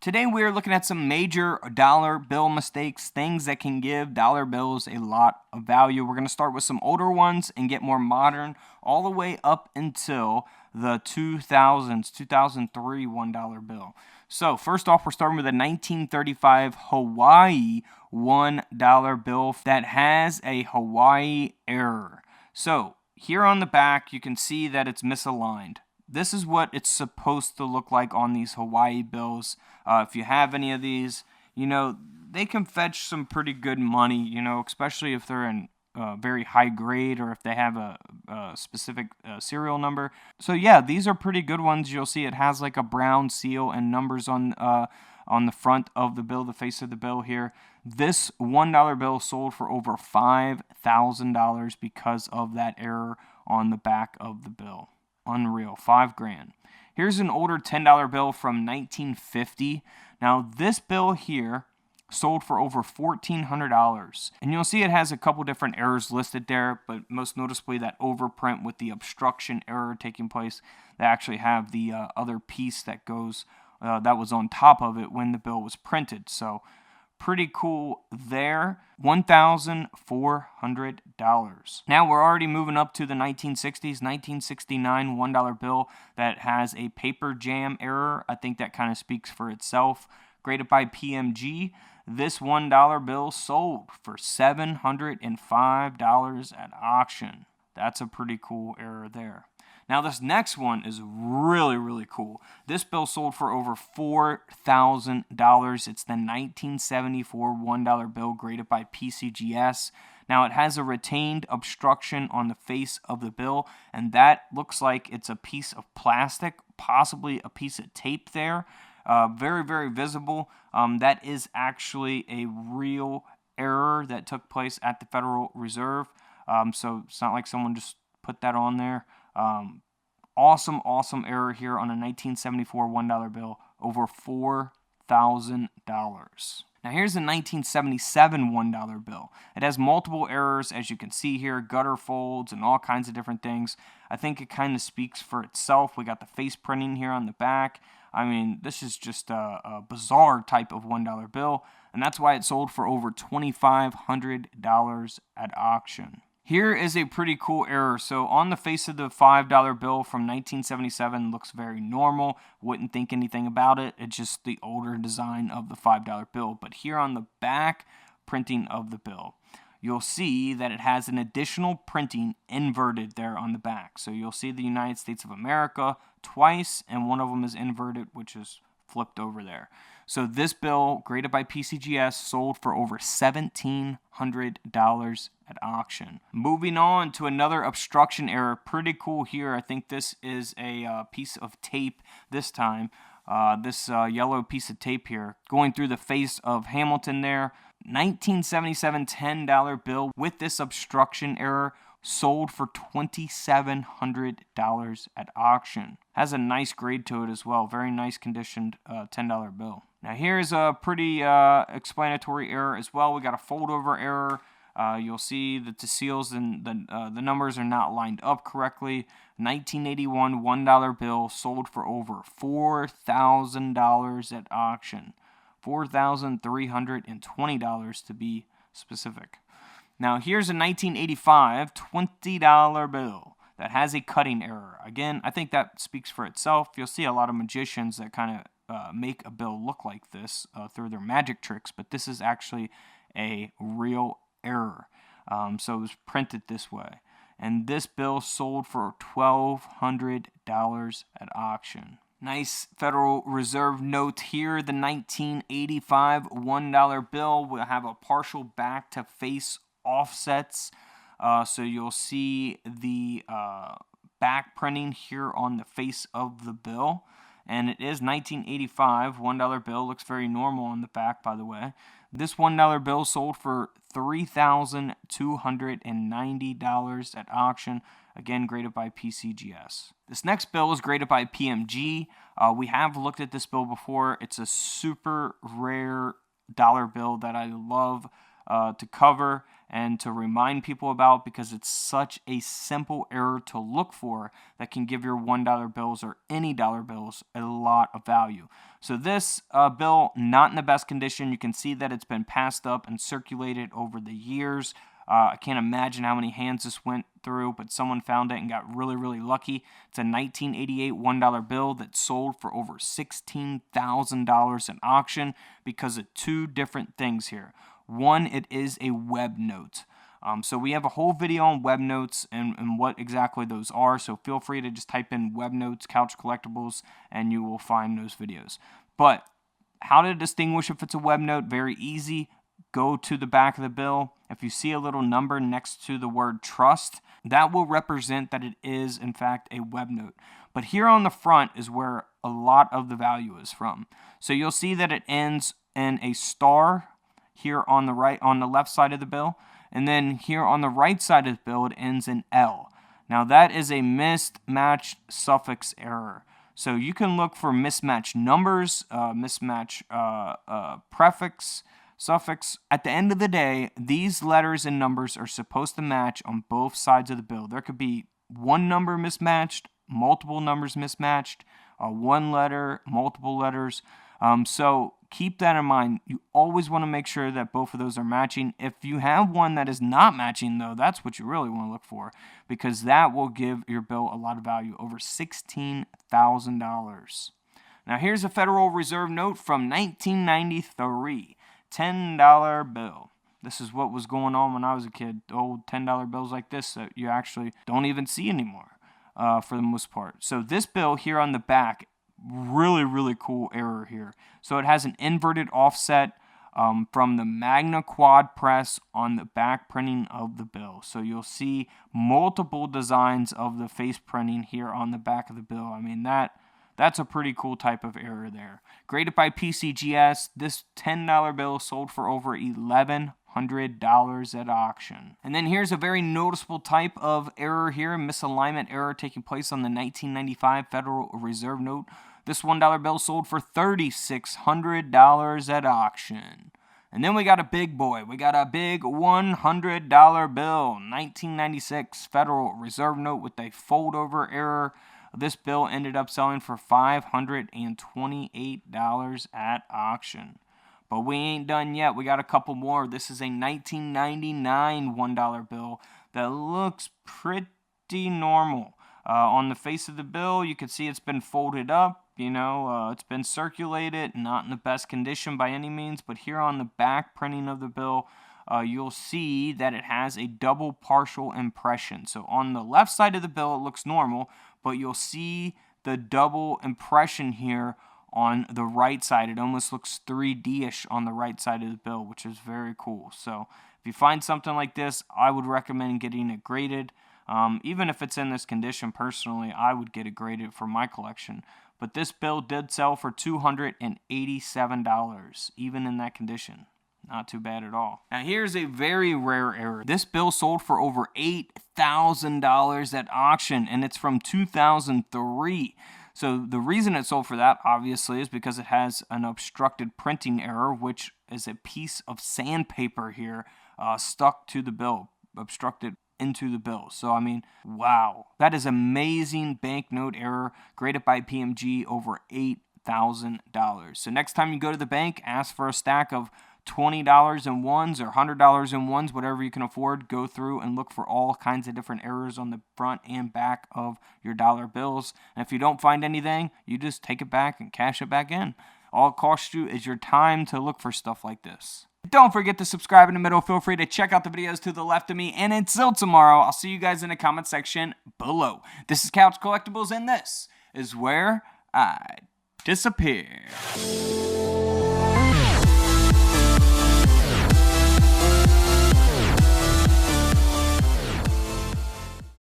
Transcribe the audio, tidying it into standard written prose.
Today we are looking at some major dollar bill mistakes, things that can give dollar bills a lot of value. We're going to start with some older ones and get more modern all the way up until the 2000s, 2003 $1 bill. So first off, we're starting with a 1935 Hawaii $1 bill that has a Hawaii error. So here on the back, you can see that it's misaligned. This is what it's supposed to look like on these Hawaii bills. If you have any of these, they can fetch some pretty good money, especially if they're in very high grade or if they have a specific serial number. So yeah, these are pretty good ones. You'll see it has like a brown seal and numbers on the front of the bill, the face of the bill here. This $1 bill sold for over $5,000 because of that error on the back of the bill. Unreal, $5,000. Here's an older $10 bill from 1950. Now this bill here sold for over $1,400, and you'll see it has a couple different errors listed there, but most noticeably that overprint with the obstruction error taking place. They actually have the other piece that goes that was on top of it when the bill was printed. So pretty cool there. $1,400. Now we're already moving up to the 1960s. 1969 $1 bill that has a paper jam error. I think that kind of speaks for itself. Graded by PMG. This $1 bill sold for $705 at auction. That's a pretty cool error there. Now this next one is really, really cool. This bill sold for over $4,000. It's the 1974 $1 bill graded by PCGS. Now it has a retained obstruction on the face of the bill, and that looks like it's a piece of plastic, possibly a piece of tape there. Very, very visible. That is actually a real error that took place at the Federal Reserve. So it's not like someone just put that on there. Awesome error here on a 1974 $1 bill, over $4,000. Now here's a 1977 $1 bill. It has multiple errors, as you can see here, gutter folds and all kinds of different things. I think it kind of speaks for itself. We got the face printing here on the back. I mean, this is just a bizarre type of $1 bill, and that's why it sold for over $2,500 at auction. Here is a pretty cool error. So on the face of the $5 bill from 1977 looks very normal. Wouldn't think anything about it. It's just the older design of the $5 bill. But here on the back printing of the bill, you'll see that it has an additional printing inverted there on the back. So you'll see the United States of America twice, and one of them is inverted, which is flipped over there. So this bill, graded by PCGS, sold for over $1,700 at auction. Moving on to another obstruction error. Pretty cool here. I think this is a piece of tape this time. This yellow piece of tape here going through the face of Hamilton there. 1977 $10 bill with this obstruction error sold for $2,700 at auction. Has a nice grade to it as well. Very nice conditioned $10 bill. Now here's a pretty explanatory error as well. We got a fold over error. You'll see that the seals and the numbers are not lined up correctly. 1981 $1 bill sold for over $4,000 at auction. $4,320 to be specific. Now here's a 1985 $20 bill that has a cutting error. Again, I think that speaks for itself. You'll see a lot of magicians that kind of make a bill look like this through their magic tricks, but this is actually a real error. So it was printed this way. And this bill sold for $1,200 at auction. Nice Federal Reserve note here. The 1985 $1 bill will have a partial back to face offsets. So you'll see the back printing here on the face of the bill. And it is 1985 $1 bill. Looks very normal on the back, by the way. This $1 bill sold for $3,290 at auction. Again, graded by PCGS. This next bill is graded by PMG. We have looked at this bill before. It's a super rare dollar bill that I love. to cover and to remind people about, because it's such a simple error to look for that can give your $1 bills or any dollar bills a lot of value. So this bill, not in the best condition. You can see that it's been passed up and circulated over the years. I can't imagine how many hands this went through, but someone found it and got really, really lucky. It's a 1988 $1 bill that sold for over $16,000 in auction because of two different things here. One, it is a web note. So we have a whole video on web notes and what exactly those are. So feel free to just type in web notes, couch collectibles, and you will find those videos. But how to distinguish if it's a web note? Very easy. Go to the back of the bill. If you see a little number next to the word trust, that will represent that it is, in fact, a web note. But here on the front is where a lot of the value is from. So you'll see that it ends in a star here on the left side of the bill. And then here on the right side of the bill, it ends in L. Now that is a mismatched suffix error. So you can look for mismatched numbers, mismatched prefix, suffix. At the end of the day, these letters and numbers are supposed to match on both sides of the bill. There could be one number mismatched, multiple numbers mismatched, one letter, multiple letters. So keep that in mind. You always want to make sure that both of those are matching. If you have one that is not matching, though, that's what you really want to look for, because that will give your bill a lot of value, over $16,000. Now here's a Federal Reserve note from 1993, $10 bill. This is what was going on when I was a kid. Old $10 bills like this that you actually don't even see anymore for the most part. So this bill here on the back, really, really cool error here. So it has an inverted offset from the MacLeod press on the back printing of the bill. So you'll see multiple designs of the face printing here on the back of the bill. I mean, that's a pretty cool type of error there. Graded by PCGS, this $10 bill sold for over $1,100 at auction. And then here's a very noticeable type of error here, misalignment error taking place on the 1995 Federal Reserve note. This $1 bill sold for $3,600 at auction. And then we got a big boy. We got a big $100 bill, 1996 Federal Reserve note with a fold-over error. This bill ended up selling for $528 at auction. But we ain't done yet. We got a couple more. This is a 1999 $1 bill that looks pretty normal. On the face of the bill, you can see it's been folded up. It's been circulated, not in the best condition by any means. But here on the back printing of the bill, you'll see that it has a double partial impression. So on the left side of the bill, it looks normal, but you'll see the double impression here on the right side. It almost looks 3D-ish on the right side of the bill, which is very cool. So if you find something like this, I would recommend getting it graded. Even if it's in this condition, personally, I would get it graded for my collection. But this bill did sell for $287, even in that condition. Not too bad at all. Now here's a very rare error. This bill sold for over $8,000 at auction, and it's from 2003. So the reason it sold for that, obviously, is because it has an obstructed printing error, which is a piece of sandpaper here stuck to the bill, obstructed into the bill. So, I mean, wow. That is amazing banknote error, graded by PMG, over $8,000. So next time you go to the bank, ask for a stack of $20 in ones or $100 in ones, whatever you can afford. Go through and look for all kinds of different errors on the front and back of your dollar bills. And if you don't find anything, you just take it back and cash it back in. All it costs you is your time to look for stuff like this. Don't forget to subscribe in the middle. Feel free to check out the videos to the left of me. And until tomorrow, I'll see you guys in the comment section below. This is Couch Collectibles, and this is where I disappear.